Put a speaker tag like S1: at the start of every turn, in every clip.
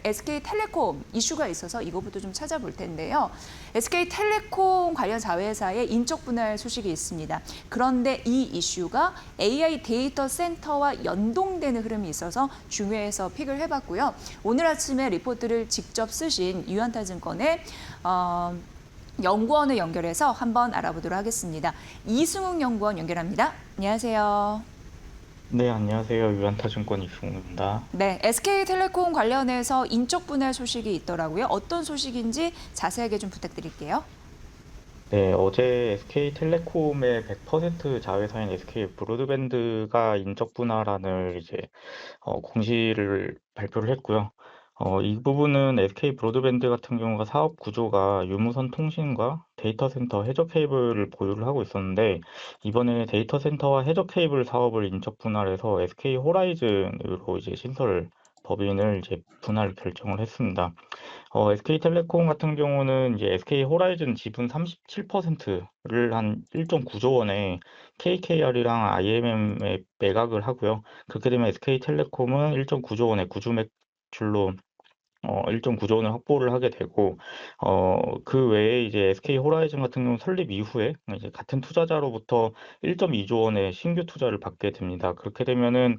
S1: SK텔레콤 이슈가 있어서 이거부터 좀 찾아볼 텐데요. SK텔레콤 관련 자회사의 인적 분할 소식이 있습니다. 그런데 이 이슈가 AI 데이터 센터와 연동되는 흐름이 있어서 중요해서 픽을 해봤고요. 오늘 아침에 리포트를 직접 쓰신 유한타증권의 연구원을 연결해서 한번 알아보도록 하겠습니다. 이승욱 연구원 연결합니다. 안녕하세요.
S2: 네, 안녕하세요. 유한타증권 이승우입니다.
S1: 네, SK텔레콤 관련해서 인적 분할 소식이 있더라고요. 어떤 소식인지 자세하게 좀 부탁드릴게요.
S2: 네, 어제 SK텔레콤의 100% 자회사인 SK브로드밴드가 인적 분할안을 공시를 발표를 했고요. 이 부분은 SK브로드밴드 같은 경우가 사업 구조가 유무선 통신과 데이터 센터 해저 케이블을 보유를 하고 있었는데, 이번에 데이터 센터와 해저 케이블 사업을 인적 분할해서 SK 호라이즌으로 법인을 분할 결정을 했습니다. SK텔레콤 같은 경우는 SK 호라이즌 지분 37%를 한 1.9조 원에 KKR이랑 IMM에 매각을 하고요. 그렇게 되면 SK텔레콤은 1.9조 원의 구주 매출로 1.9조 원을 확보를 하게 되고, 그 외에 SK 호라이즌 같은 경우 설립 이후에 같은 투자자로부터 1.2조 원의 신규 투자를 받게 됩니다. 그렇게 되면은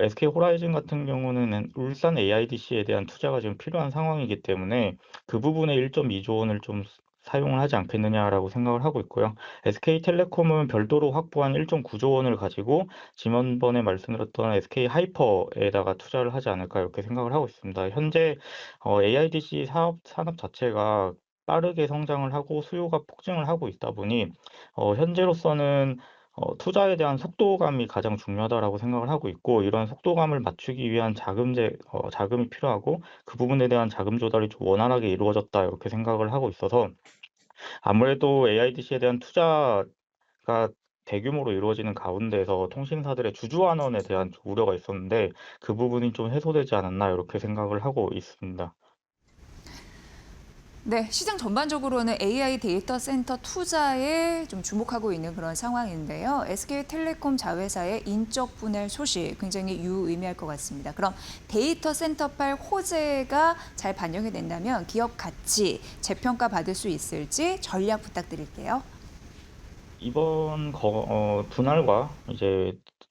S2: SK 호라이즌 같은 경우는 울산 AIDC에 대한 투자가 지금 필요한 상황이기 때문에 그 부분에 1.2조 원을 좀 사용을 하지 않겠느냐라고 생각을 하고 있고요. SK텔레콤은 별도로 확보한 1.9조 원을 가지고 지난번에 말씀드렸던 SK 하이퍼에다가 투자를 하지 않을까 이렇게 생각을 하고 있습니다. 현재 AIDC 산업 자체가 빠르게 성장을 하고 수요가 폭증을 하고 있다 보니 현재로서는 투자에 대한 속도감이 가장 중요하다라고 생각을 하고 있고, 이런 속도감을 맞추기 위한 자금이 필요하고 그 부분에 대한 자금 조달이 좀 원활하게 이루어졌다 이렇게 생각을 하고 있어서, 아무래도 AIDC에 대한 투자가 대규모로 이루어지는 가운데서 통신사들의 주주환원에 대한 우려가 있었는데 그 부분이 좀 해소되지 않았나 이렇게 생각을 하고 있습니다.
S1: 네, 시장 전반적으로는 AI 데이터 센터 투자에 좀 주목하고 있는 그런 상황인데요. SK텔레콤 자회사의 인적 분할 소식 굉장히 유의미할 것 같습니다. 그럼 데이터 센터발 호재가 잘 반영이 된다면 기업 가치 재평가 받을 수 있을지 전략 부탁드릴게요.
S2: 이번 분할과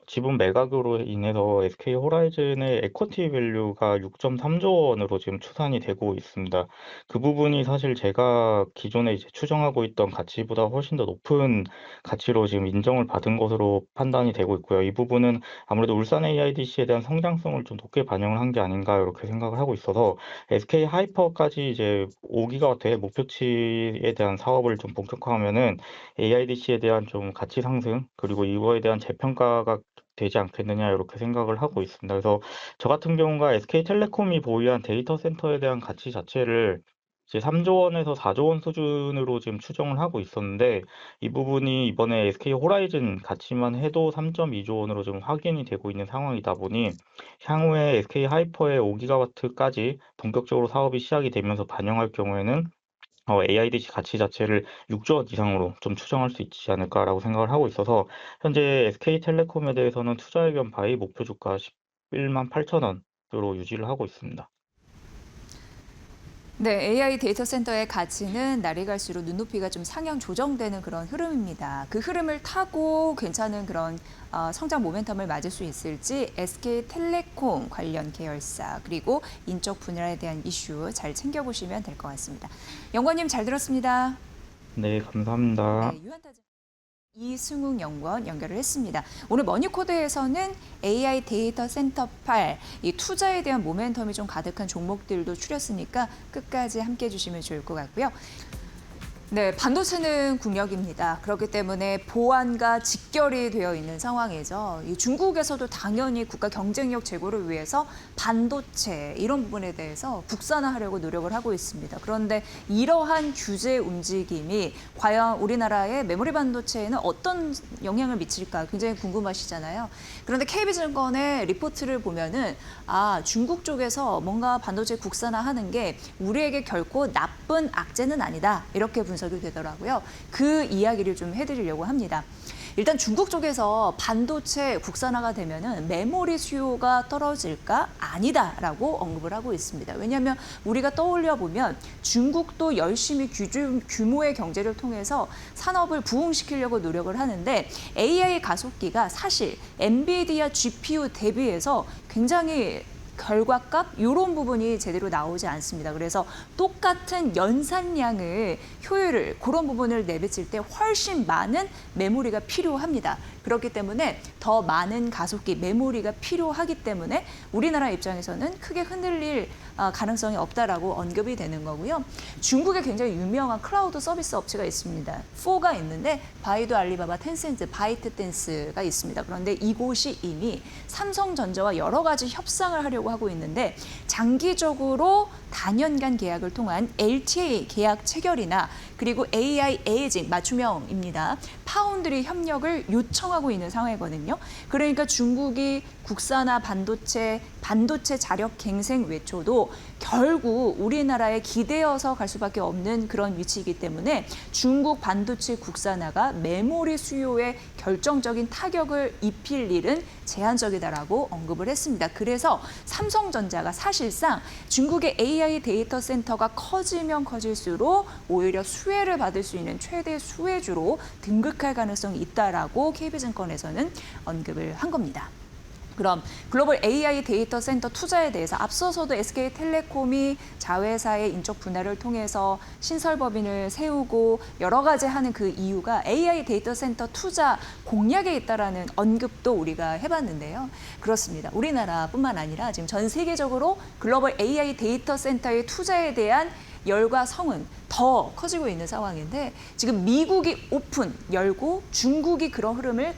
S2: 지분 매각으로 인해서 SK 호라이즌의 에쿼티 밸류가 6.3조 원으로 지금 추산이 되고 있습니다. 그 부분이 사실 제가 기존에 추정하고 있던 가치보다 훨씬 더 높은 가치로 지금 인정을 받은 것으로 판단이 되고 있고요. 이 부분은 아무래도 울산 AIDC에 대한 성장성을 좀 높게 반영을 한 게 아닌가 이렇게 생각을 하고 있어서, SK 하이퍼까지 5기가와트의 목표치에 대한 사업을 좀 본격화하면은 AIDC에 대한 좀 가치 상승, 그리고 이거에 대한 재평가가 되지 않겠느냐 이렇게 생각을 하고 있습니다. 그래서 저 같은 경우가 SK텔레콤이 보유한 데이터 센터에 대한 가치 자체를 3조 원에서 4조 원 수준으로 지금 추정을 하고 있었는데, 이 부분이 이번에 SK 호라이즌 가치만 해도 3.2조 원으로 좀 확인이 되고 있는 상황이다 보니, 향후에 SK 하이퍼의 5기가와트까지 본격적으로 사업이 시작이 되면서 반영할 경우에는 AIDC 가치 자체를 6조 원 이상으로 좀 추정할 수 있지 않을까라고 생각을 하고 있어서, 현재 SK텔레콤에 대해서는 투자 의견 바이 목표 주가 11만 8천 원으로 유지를 하고 있습니다.
S1: 네, AI 데이터 센터의 가치는 날이 갈수록 눈높이가 좀 상향 조정되는 그런 흐름입니다. 그 흐름을 타고 괜찮은 그런 성장 모멘텀을 맞을 수 있을지 SK텔레콤 관련 계열사 그리고 인적 분야에 대한 이슈 잘 챙겨보시면 될 것 같습니다. 연구원님 잘 들었습니다.
S2: 네, 감사합니다.
S1: 네, 유한타증 이승욱 연구원 연결을 했습니다. 오늘 머니코드에서는 AI 데이터 센터팔 이 투자에 대한 모멘텀이 좀 가득한 종목들도 추렸으니까 끝까지 함께해 주시면 좋을 것 같고요. 네, 반도체는 국력입니다. 그렇기 때문에 보안과 직결이 되어 있는 상황이죠. 이 중국에서도 당연히 국가 경쟁력 제고를 위해서 반도체 이런 부분에 대해서 국산화하려고 노력을 하고 있습니다. 그런데 이러한 규제 움직임이 과연 우리나라의 메모리 반도체에는 어떤 영향을 미칠까 굉장히 궁금하시잖아요. 그런데 KB증권의 리포트를 보면은 중국 쪽에서 뭔가 반도체 국산화하는 게 우리에게 결코 나쁜 악재는 아니다. 이렇게 분석이 되더라고요. 그 이야기를 좀 해드리려고 합니다. 일단 중국 쪽에서 반도체 국산화가 되면은 메모리 수요가 떨어질까? 아니다라고 언급을 하고 있습니다. 왜냐하면 우리가 떠올려 보면 중국도 열심히 규모의 경제를 통해서 산업을 부흥시키려고 노력을 하는데 AI 가속기가 사실 엔비디아 GPU 대비해서 굉장히 결과값 이런 부분이 제대로 나오지 않습니다. 그래서 똑같은 연산량을 효율을 그런 부분을 내비칠 때 훨씬 많은 메모리가 필요합니다. 그렇기 때문에 더 많은 가속기 메모리가 필요하기 때문에 우리나라 입장에서는 크게 흔들릴 가능성이 없다라고 언급이 되는 거고요. 중국에 굉장히 유명한 클라우드 서비스 업체가 있습니다. 4가 있는데 바이두, 알리바바, 텐센트, 바이트댄스가 있습니다. 그런데 이곳이 이미 삼성전자와 여러 가지 협상을 하려고 하고 있는데 장기적으로 다년간 계약을 통한 LTA 계약 체결이나 그리고 AI 에이징 맞춤형입니다. 파운드리 협력을 요청하고 있는 상황이거든요. 그러니까 중국이 국산화 반도체 자력 갱생 외초도 결국 우리나라에 기대어서 갈 수밖에 없는 그런 위치이기 때문에 중국 반도체 국산화가 메모리 수요에 결정적인 타격을 입힐 일은 제한적이다라고 언급을 했습니다. 그래서 삼성전자가 사실상 중국의 AI 데이터 센터가 커지면 커질수록 오히려 수혜를 받을 수 있는 최대 수혜주로 등극할 가능성이 있다라고 KB증권에서는 언급을 한 겁니다. 그럼 글로벌 AI 데이터 센터 투자에 대해서 앞서서도 SK텔레콤이 자회사의 인적 분할을 통해서 신설법인을 세우고 여러 가지 하는 그 이유가 AI 데이터 센터 투자 공약에 있다라는 언급도 우리가 해봤는데요. 그렇습니다. 우리나라뿐만 아니라 지금 전 세계적으로 글로벌 AI 데이터 센터의 투자에 대한 열과 성은 더 커지고 있는 상황인데 지금 미국이 열고 중국이 그런 흐름을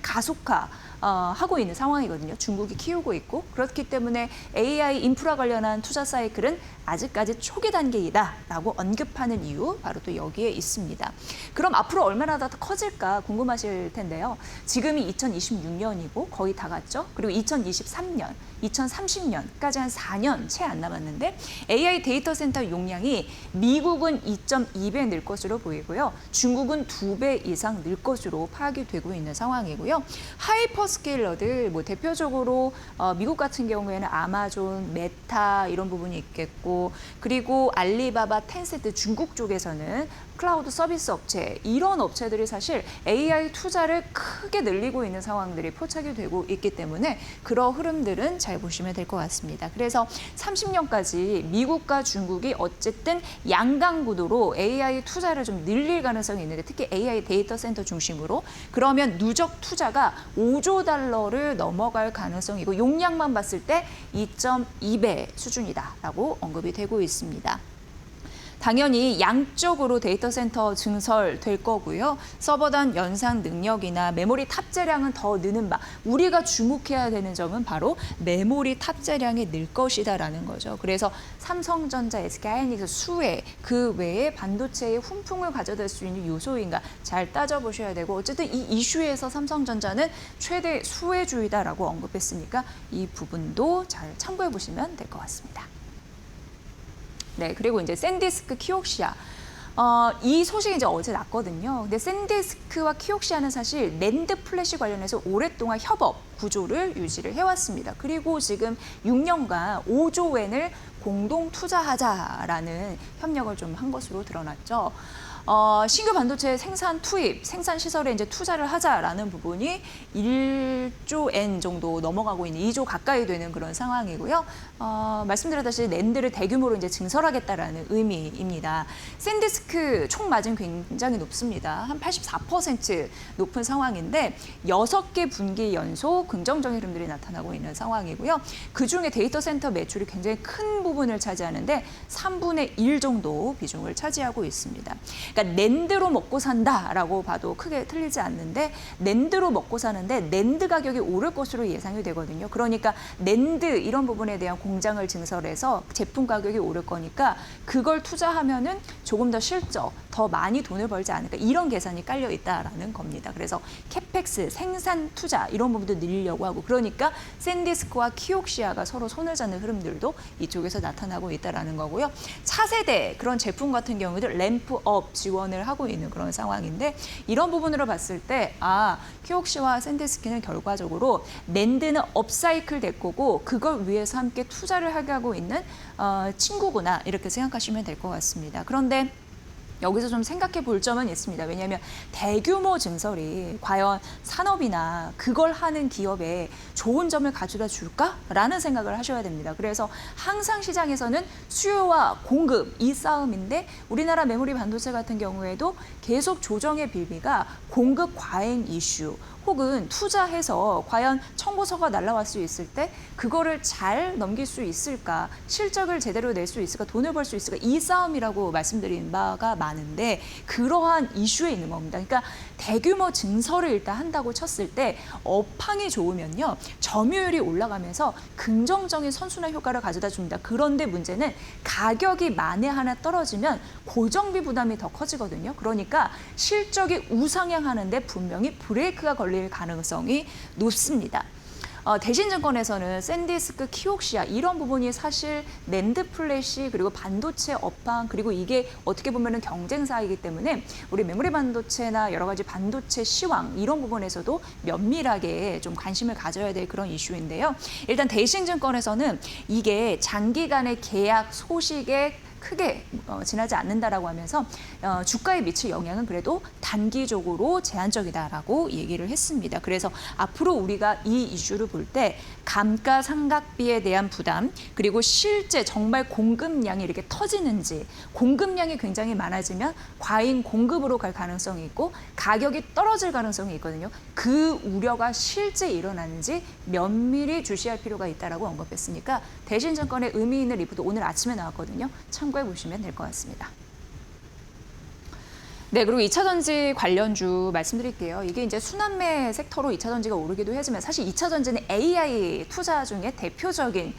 S1: 하고 있는 상황이거든요. 중국이 키우고 있고 그렇기 때문에 AI 인프라 관련한 투자 사이클은 아직까지 초기 단계이다라고 언급하는 이유 바로 또 여기에 있습니다. 그럼 앞으로 얼마나 더 커질까 궁금하실 텐데요. 지금이 2026년이고 거의 다 갔죠. 그리고 2023년, 2030년까지 한 4년 채 안 남았는데 AI 데이터 센터 용량이 미국은 2.2배 늘 것으로 보이고요. 중국은 2배 이상 늘 것으로 파악이 되고 있는 상황이고요. 하이퍼스케일러들 대표적으로 미국 같은 경우에는 아마존, 메타 이런 부분이 있겠고 그리고 알리바바, 텐센트 중국 쪽에서는 클라우드 서비스 업체 이런 업체들이 사실 AI 투자를 크게 늘리고 있는 상황들이 포착이 되고 있기 때문에 그런 흐름들은 잘 보시면 될 것 같습니다. 그래서 30년까지 미국과 중국이 어쨌든 양강 구도로 AI 투자를 좀 늘릴 가능성이 있는데 특히 AI 데이터 센터 중심으로 그러면 누적 투자가 5조 달러를 넘어갈 가능성이고 용량만 봤을 때 2.2배 수준이다라고 언급이 되고 있습니다. 당연히 양쪽으로 데이터 센터 증설될 거고요. 서버단 연산 능력이나 메모리 탑재량은 더 느는 바. 우리가 주목해야 되는 점은 바로 메모리 탑재량이 늘 것이다라는 거죠. 그래서 삼성전자, SK하이닉스 수혜 그 외에 반도체의 훈풍을 가져다 수 있는 요소인가 잘 따져보셔야 되고 어쨌든 이 이슈에서 삼성전자는 최대 수혜주이다라고 언급했으니까 이 부분도 잘 참고해 보시면 될 것 같습니다. 네, 그리고 이제 샌디스크 키옥시아. 이 소식이 이제 어제 났거든요. 근데 샌디스크와 키옥시아는 사실 낸드 플래시 관련해서 오랫동안 협업 구조를 유지를 해왔습니다. 그리고 지금 6년간 5조 엔을 공동 투자하자라는 협력을 좀 한 것으로 드러났죠. 신규 반도체 생산 투입, 생산 시설에 이제 투자를 하자라는 부분이 1조 엔 정도 넘어가고 있는 2조 가까이 되는 그런 상황이고요. 말씀드렸다시피 낸드를 대규모로 이제 증설하겠다라는 의미입니다. 샌디스크 총 마진 굉장히 높습니다. 한 84% 높은 상황인데 6개 분기 연속 긍정적인 흐름들이 나타나고 있는 상황이고요. 그중에 데이터 센터 매출이 굉장히 큰 부분을 차지하는데 3분의 1 정도 비중을 차지하고 있습니다. 그러니까 낸드로 먹고 산다라고 봐도 크게 틀리지 않는데 낸드로 먹고 사는데 낸드 가격이 오를 것으로 예상이 되거든요. 그러니까 낸드 이런 부분에 대한 공장을 증설해서 제품 가격이 오를 거니까 그걸 투자하면은 조금 더 실적, 더 많이 돈을 벌지 않을까 이런 계산이 깔려 있다라는 겁니다. 그래서 캐펙스, 생산 투자 이런 부분도 늘리려고 하고 그러니까 샌디스크와 키옥시아가 서로 손을 잡는 흐름들도 이쪽에서 나타나고 있다라는 거고요. 차세대 그런 제품 같은 경우도 램프업 지원을 하고 있는 그런 상황인데 이런 부분으로 봤을 때 키옥시와 샌디스크는 결과적으로 낸드는 업사이클 될 거고 그걸 위해서 함께 투자를 하고 있는 친구구나 이렇게 생각하시면 될 것 같습니다. 그런데 여기서 좀 생각해 볼 점은 있습니다. 왜냐하면 대규모 증설이 과연 산업이나 그걸 하는 기업에 좋은 점을 가져다 줄까라는 생각을 하셔야 됩니다. 그래서 항상 시장에서는 수요와 공급 이 싸움인데 우리나라 메모리 반도체 같은 경우에도 계속 조정의 빌미가 공급 과잉 이슈 혹은 투자해서 과연 청구서가 날라올 수 있을 때 그거를 잘 넘길 수 있을까, 실적을 제대로 낼 수 있을까, 돈을 벌 수 있을까 이 싸움이라고 말씀드린 바가 많은데 그러한 이슈에 있는 겁니다. 그러니까 대규모 증설을 일단 한다고 쳤을 때 업황이 좋으면요 점유율이 올라가면서 긍정적인 선순환 효과를 가져다 줍니다. 그런데 문제는 가격이 만에 하나 떨어지면 고정비 부담이 더 커지거든요. 그러니까 실적이 우상향하는데 분명히 브레이크가 걸릴 가능성이 높습니다. 대신증권에서는 샌디스크, 키옥시아 이런 부분이 사실 낸드 플래시 그리고 반도체 업황 그리고 이게 어떻게 보면은 경쟁사이기 때문에 우리 메모리 반도체나 여러 가지 반도체 시황 이런 부분에서도 면밀하게 좀 관심을 가져야 될 그런 이슈인데요. 일단 대신증권에서는 이게 장기간의 계약 소식에 크게 지나지 않는다라고 하면서 주가에 미칠 영향은 그래도 단기적으로 제한적이다라고 얘기를 했습니다. 그래서 앞으로 우리가 이 이슈를 볼 때 감가상각비에 대한 부담 그리고 실제 정말 공급량이 이렇게 터지는지 공급량이 굉장히 많아지면 과잉 공급으로 갈 가능성이 있고 가격이 떨어질 가능성이 있거든요. 그 우려가 실제 일어나는지 면밀히 주시할 필요가 있다라고 언급했으니까 대신증권의 의미 있는 리포트 오늘 아침에 나왔거든요. 참고해 보시면 될 것 같습니다. 네, 그리고 2차 전지 관련주 말씀드릴게요. 이게 이제 순환매 섹터로 2차 전지가 오르기도 하지만 사실 2차 전지는 AI 투자 중에 대표적인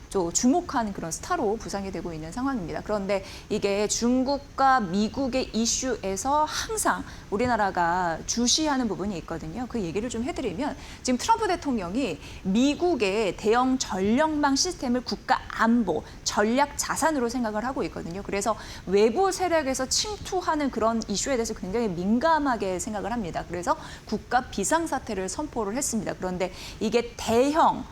S1: 좀 주목하는 그런 스타로 부상이 되고 있는 상황입니다. 그런데 이게 중국과 미국의 이슈에서 항상 우리나라가 주시하는 부분이 있거든요. 그 얘기를 좀 해드리면 지금 트럼프 대통령이 미국의 대형 전력망 시스템을 국가 안보, 전략 자산으로 생각을 하고 있거든요. 그래서 외부 세력에서 침투하는 그런 이슈에 대해서 굉장히 민감하게 생각을 합니다. 그래서 국가 비상사태를 선포를 했습니다. 그런데 이게 대형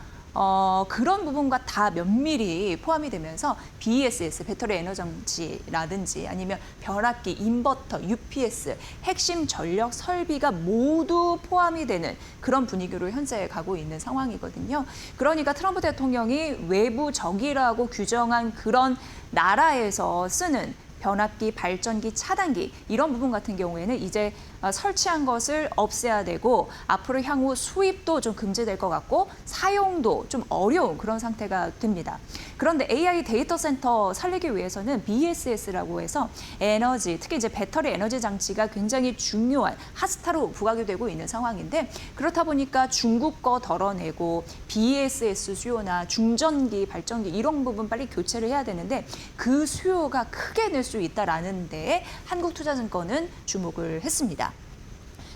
S1: 그런 부분과 다 면밀히 포함이 되면서 BESS, 배터리 에너지 장치라든지 아니면 변압기, 인버터, UPS, 핵심 전력 설비가 모두 포함이 되는 그런 분위기로 현재 가고 있는 상황이거든요. 그러니까 트럼프 대통령이 외부 적이라고 규정한 그런 나라에서 쓰는 변압기, 발전기, 차단기 이런 부분 같은 경우에는 이제 설치한 것을 없애야 되고 앞으로 향후 수입도 좀 금지될 것 같고 사용도 좀 어려운 그런 상태가 됩니다. 그런데 AI 데이터 센터 살리기 위해서는 BESS라고 해서 에너지, 특히 이제 배터리 에너지 장치가 굉장히 중요한 핫스타로 부각이 되고 있는 상황인데 그렇다 보니까 중국 거 덜어내고 BESS 수요나 중전기, 발전기 이런 부분 빨리 교체를 해야 되는데 그 수요가 크게 늘 수 있다라는 데에 한국투자증권은 주목을 했습니다.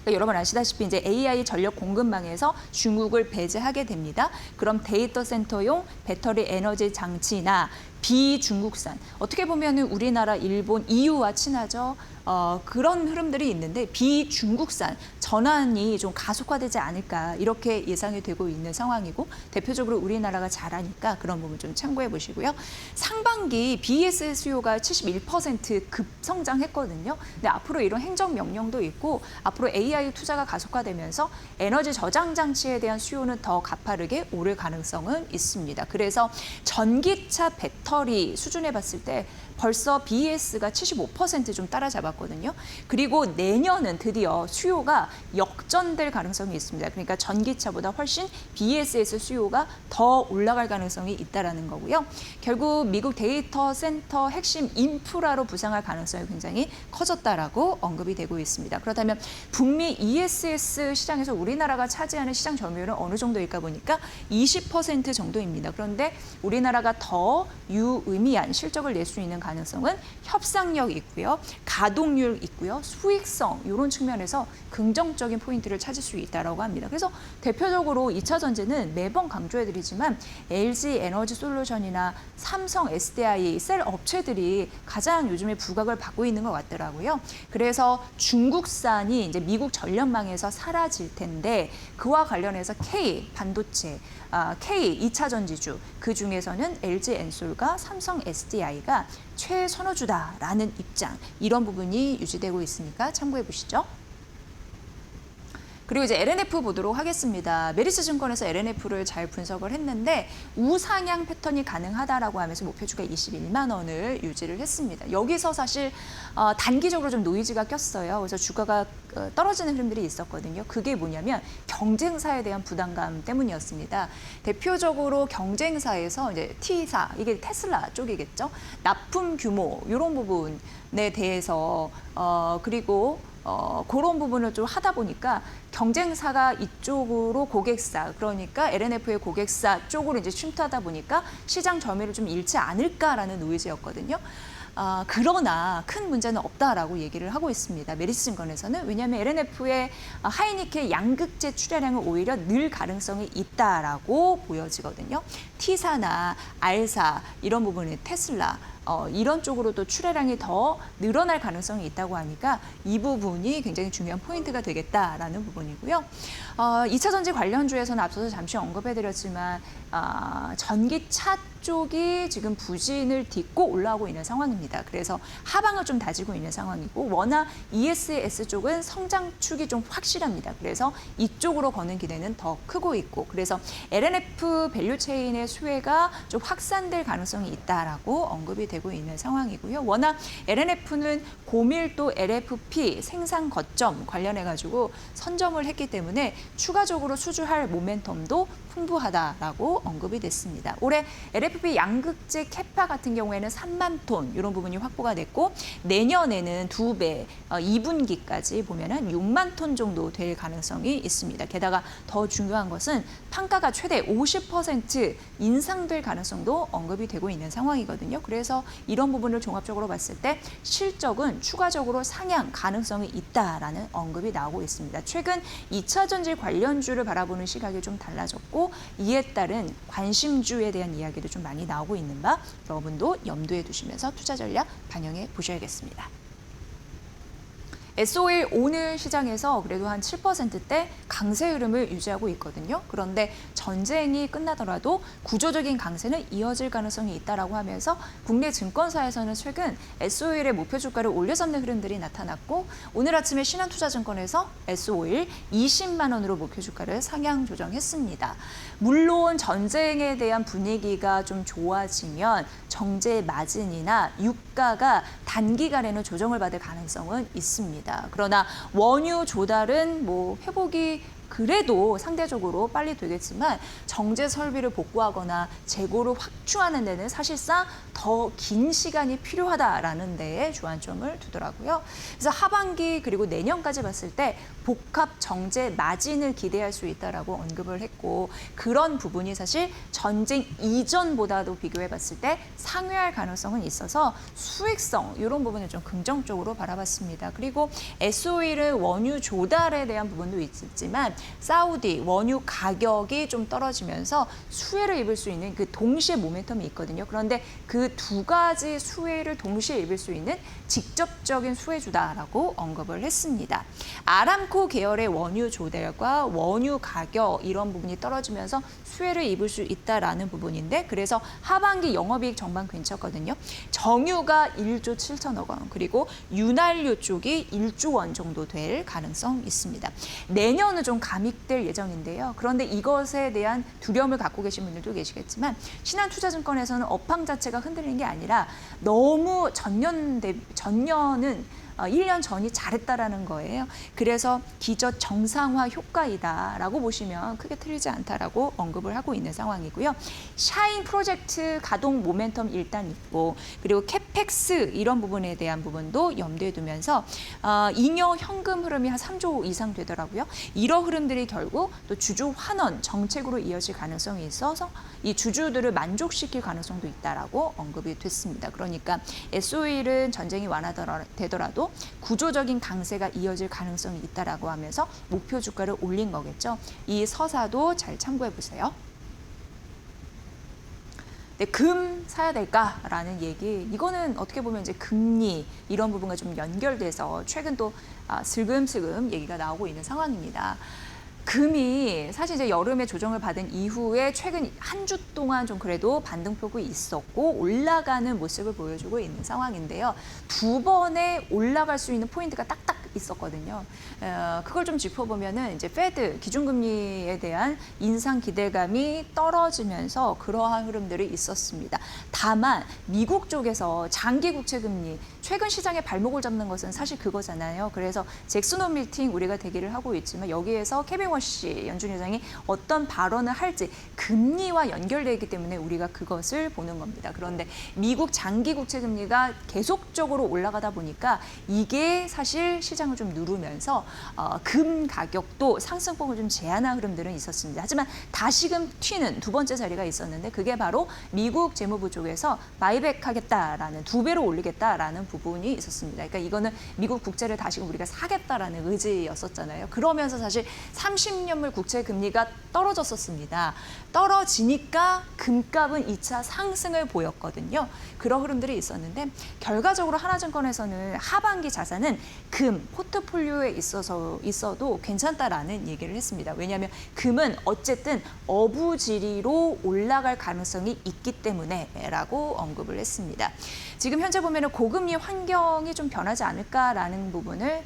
S1: 그러니까 여러분 아시다시피 이제 AI 전력 공급망에서 중국을 배제하게 됩니다. 그럼 데이터 센터용 배터리 에너지 장치나 비중국산 어떻게 보면은 우리나라, 일본, EU와 친하죠. 그런 흐름들이 있는데 비중국산 전환이 좀 가속화되지 않을까 이렇게 예상이 되고 있는 상황이고 대표적으로 우리나라가 잘하니까 그런 부분 좀 참고해 보시고요. 상반기 BES 수요가 71% 급성장했거든요. 근데 앞으로 이런 행정명령도 있고 앞으로 AI 투자가 가속화되면서 에너지 저장 장치에 대한 수요는 더 가파르게 오를 가능성은 있습니다. 그래서 전기차 배터리 수준에 봤을 때 벌써 BES가 75% 좀 따라잡았거든요. 그리고 내년은 드디어 수요가 역전될 가능성이 있습니다. 그러니까 전기차보다 훨씬 BESS 수요가 더 올라갈 가능성이 있다는 거고요. 결국 미국 데이터 센터 핵심 인프라로 부상할 가능성이 굉장히 커졌다라고 언급이 되고 있습니다. 그렇다면 북미 ESS 시장에서 우리나라가 차지하는 시장 점유율은 어느 정도일까 보니까 20% 정도입니다. 그런데 우리나라가 더 유의미한 실적을 낼 수 있는 가능성은 협상력 있고요, 가동률 있고요, 수익성 이런 측면에서 긍정적인 포인트를 찾을 수 있다고 합니다. 그래서 대표적으로 2차 전지는 매번 강조해드리지만 LG 에너지 솔루션이나 삼성, SDI 셀 업체들이 가장 요즘에 부각을 받고 있는 것 같더라고요. 그래서 중국산이 이제 미국 전력망에서 사라질 텐데 그와 관련해서 K 반도체, K 2차 전지주 그 중에서는 LG 엔솔과 삼성 SDI가 최선호주다라는 입장 이런 부분이 유지되고 있으니까 참고해 보시죠. 그리고 이제 LNF 보도록 하겠습니다. 메리츠 증권에서 LNF를 잘 분석을 했는데 우상향 패턴이 가능하다라고 하면서 목표주가 21만 원을 유지를 했습니다. 여기서 사실 단기적으로 좀 노이즈가 꼈어요. 그래서 주가가 떨어지는 흐름들이 있었거든요. 그게 뭐냐면 경쟁사에 대한 부담감 때문이었습니다. 대표적으로 경쟁사에서 이제 T사, 이게 테슬라 쪽이겠죠. 납품 규모 이런 부분에 대해서 그리고 그런 부분을 좀 하다 보니까 경쟁사가 이쪽으로 고객사, 그러니까 LNF의 고객사 쪽으로 이제 침투하다 보니까 시장 점유율을 좀 잃지 않을까라는 노이즈였거든요. 그러나 큰 문제는 없다라고 얘기를 하고 있습니다. 메리츠 증권에서는. 왜냐하면 LNF의 하이니켈 양극재 출하량은 오히려 늘 가능성이 있다라고 보여지거든요. T사나 R사 이런 부분은 테슬라 이런 쪽으로도 출하량이 더 늘어날 가능성이 있다고 하니까 이 부분이 굉장히 중요한 포인트가 되겠다라는 부분이고요. 2차 전지 관련주에서는 앞서서 잠시 언급해드렸지만 전기차 쪽이 지금 부진을 딛고 올라오고 있는 상황입니다. 그래서 하방을 좀 다지고 있는 상황이고 워낙 ESS 쪽은 성장축이 좀 확실합니다. 그래서 이쪽으로 거는 기대는 더 크고 있고 그래서 LNF 밸류체인의 수혜가 좀 확산될 가능성이 있다라고 언급이 되고 있는 상황이고요. 워낙 LNF는 고밀도 LFP 생산 거점 관련해 가지고 선점을 했기 때문에 추가적으로 수주할 모멘텀도 풍부하다라고 언급이 됐습니다. 올해 LFP 양극재 캐파 같은 경우에는 3만 톤 이런 부분이 확보가 됐고 내년에는 2배, 2분기까지 보면은 6만 톤 정도 될 가능성이 있습니다. 게다가 더 중요한 것은 판가가 최대 50% 인상될 가능성도 언급이 되고 있는 상황이거든요. 그래서 이런 부분을 종합적으로 봤을 때 실적은 추가적으로 상향 가능성이 있다라는 언급이 나오고 있습니다. 최근 2차 전지 관련주를 바라보는 시각이 좀 달라졌고 이에 따른 관심주에 대한 이야기도 좀 많이 나오고 있는 바 여러분도 염두에 두시면서 투자 전략 반영해 보셔야겠습니다. S5일 오늘 시장에서 그래도 한 7%대 강세 흐름을 유지하고 있거든요. 그런데 전쟁이 끝나더라도 구조적인 강세는 이어질 가능성이 있다라고 하면서 국내 증권사에서는 최근 S5일의 목표 주가를 올려잡는 흐름들이 나타났고 오늘 아침에 신한투자증권에서 S5일 20만 원으로 목표 주가를 상향 조정했습니다. 물론 전쟁에 대한 분위기가 좀 좋아지면 정제 마진이나 유가가 단기간에는 조정을 받을 가능성은 있습니다. 그러나 원유 조달은 뭐 회복이 그래도 상대적으로 빨리 되겠지만 정제 설비를 복구하거나 재고를 확충하는 데는 사실상 더 긴 시간이 필요하다라는 데에 주안점을 두더라고요. 그래서 하반기 그리고 내년까지 봤을 때 복합 정제 마진을 기대할 수 있다라고 언급을 했고 그런 부분이 사실 전쟁 이전보다도 비교해 봤을 때 상회할 가능성은 있어서 수익성 이런 부분을 좀 긍정적으로 바라봤습니다. 그리고 S5일은 원유 조달에 대한 부분도 있지만 사우디 원유 가격이 좀 떨어지면서 수혜를 입을 수 있는 그 동시에 모멘텀이 있거든요. 그런데 그 두 가지 수혜를 동시에 입을 수 있는 직접적인 수혜주다라고 언급을 했습니다. 아람코 계열의 원유 조달과 원유 가격 이런 부분이 떨어지면서 수혜를 입을 수 있다라는 부분인데 그래서 하반기 영업이익 전반 괜찮거든요. 정유가 1조 7천억 원 그리고 윤활유 쪽이 1조 원 정도 될 가능성 있습니다. 내년은 좀 감익될 예정인데요. 그런데 이것에 대한 두려움을 갖고 계신 분들도 계시겠지만 신한투자증권에서는 업황 자체가 흔들리는 게 아니라 너무 전년은 1년 전이 잘했다라는 거예요. 그래서 기저 정상화 효과이다라고 보시면 크게 틀리지 않다라고 언급을 하고 있는 상황이고요. 샤인 프로젝트 가동 모멘텀 일단 있고, 그리고 캐펙스 이런 부분에 대한 부분도 염두에 두면서 잉여 현금 흐름이 한 3조 이상 되더라고요. 이런 흐름들이 결국 또 주주 환원 정책으로 이어질 가능성이 있어서 이 주주들을 만족시킬 가능성도 있다라고 언급이 됐습니다. 그러니까 SO일은 전쟁이 완화되더라도 구조적인 강세가 이어질 가능성이 있다라고 하면서 목표 주가를 올린 거겠죠. 이 서사도 잘 참고해 보세요. 네, 금 사야 될까라는 얘기, 이거는 어떻게 보면 이제 금리 이런 부분과 좀 연결돼서 최근 또 슬금슬금 얘기가 나오고 있는 상황입니다. 금이 사실 이제 여름에 조정을 받은 이후에 최근 한 주 동안 좀 그래도 반등폭이 있었고 올라가는 모습을 보여주고 있는 상황인데요. 두 번에 올라갈 수 있는 포인트가 딱딱 있었거든요. 그걸 좀 짚어보면은 이제 페드 기준금리에 대한 인상 기대감이 떨어지면서 그러한 흐름들이 있었습니다. 다만 미국 쪽에서 장기 국채 금리 최근 시장에 발목을 잡는 것은 사실 그거잖아요. 그래서 잭슨 홀 미팅 우리가 대기를 하고 있지만 여기에서 케빈 워시 연준 의장이 어떤 발언을 할지 금리와 연결되기 때문에 우리가 그것을 보는 겁니다. 그런데 미국 장기 국채 금리가 계속적으로 올라가다 보니까 이게 사실 시장을 좀 누르면서 금 가격도 상승폭을 좀 제한한 흐름들은 있었습니다. 하지만 다시금 튀는 두 번째 자리가 있었는데 그게 바로 미국 재무부 쪽에서 바이백하겠다라는 2배로 올리겠다라는 부분이 있었습니다. 그러니까 이거는 미국 국채를 다시금 우리가 사겠다라는 의지였었잖아요. 그러면서 사실 30년물 국채 금리가 떨어졌었습니다. 떨어지니까 금값은 2차 상승을 보였거든요. 그런 흐름들이 있었는데 결과적으로 하나증권에서는 하반기 자산은 금 포트폴리오에 있어도 괜찮다라는 얘기를 했습니다. 왜냐하면 금은 어쨌든 어부지리로 올라갈 가능성이 있기 때문에라고 언급을 했습니다. 지금 현재 보면은 고금리 환경이 좀 변하지 않을까라는 부분을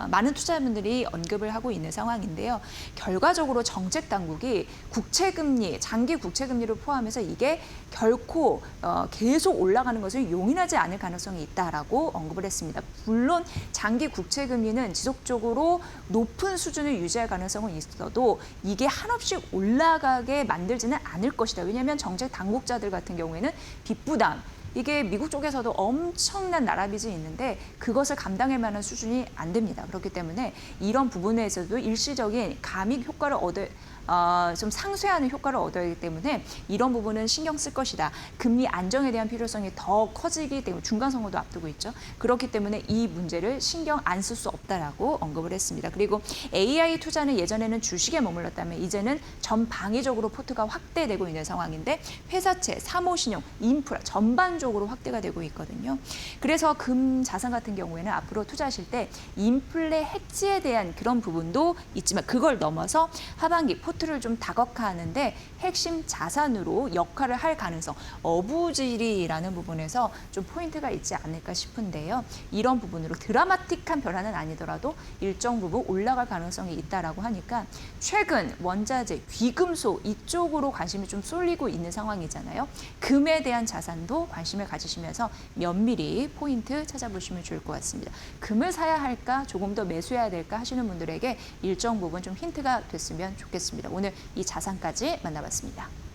S1: 많은 투자자분들이 언급을 하고 있는 상황인데요. 결과적으로 정책 당국이 국채금리, 장기 국채금리를 포함해서 이게 결코 계속 올라가는 것을 용인하지 않을 가능성이 있다라고 언급을 했습니다. 물론 장기 국채금리는 지속적으로 높은 수준을 유지할 가능성은 있어도 이게 한없이 올라가게 만들지는 않을 것이다. 왜냐하면 정책 당국자들 같은 경우에는 빚부담, 이게 미국 쪽에서도 엄청난 나라빚이 있는데 그것을 감당할 만한 수준이 안 됩니다. 그렇기 때문에 이런 부분에서도 일시적인 감익 효과를 좀 상쇄하는 효과를 얻어야 하기 때문에 이런 부분은 신경 쓸 것이다. 금리 안정에 대한 필요성이 더 커지기 때문에 중간 선거도 앞두고 있죠. 그렇기 때문에 이 문제를 신경 안 쓸 수 없다라고 언급을 했습니다. 그리고 AI 투자는 예전에는 주식에 머물렀다면 이제는 전방위적으로 포트가 확대되고 있는 상황인데 회사채, 사모신용, 인프라 전반적으로 확대가 되고 있거든요. 그래서 금 자산 같은 경우에는 앞으로 투자하실 때 인플레 해지에 대한 그런 부분도 있지만 그걸 넘어서 하반기 포트를 좀 다각화하는데 핵심 자산으로 역할을 할 가능성, 어부지리라는 부분에서 좀 포인트가 있지 않을까 싶은데요. 이런 부분으로 드라마틱한 변화는 아니더라도 일정 부분 올라갈 가능성이 있다라고 하니까 최근 원자재, 귀금속 이쪽으로 관심이 좀 쏠리고 있는 상황이잖아요. 금에 대한 자산도 관심을 가지시면서 면밀히 포인트 찾아보시면 좋을 것 같습니다. 금을 사야 할까, 조금 더 매수해야 될까 하시는 분들에게 일정 부분 좀 힌트가 됐으면 좋겠습니다. 오늘 이 자산까지 만나봤습니다.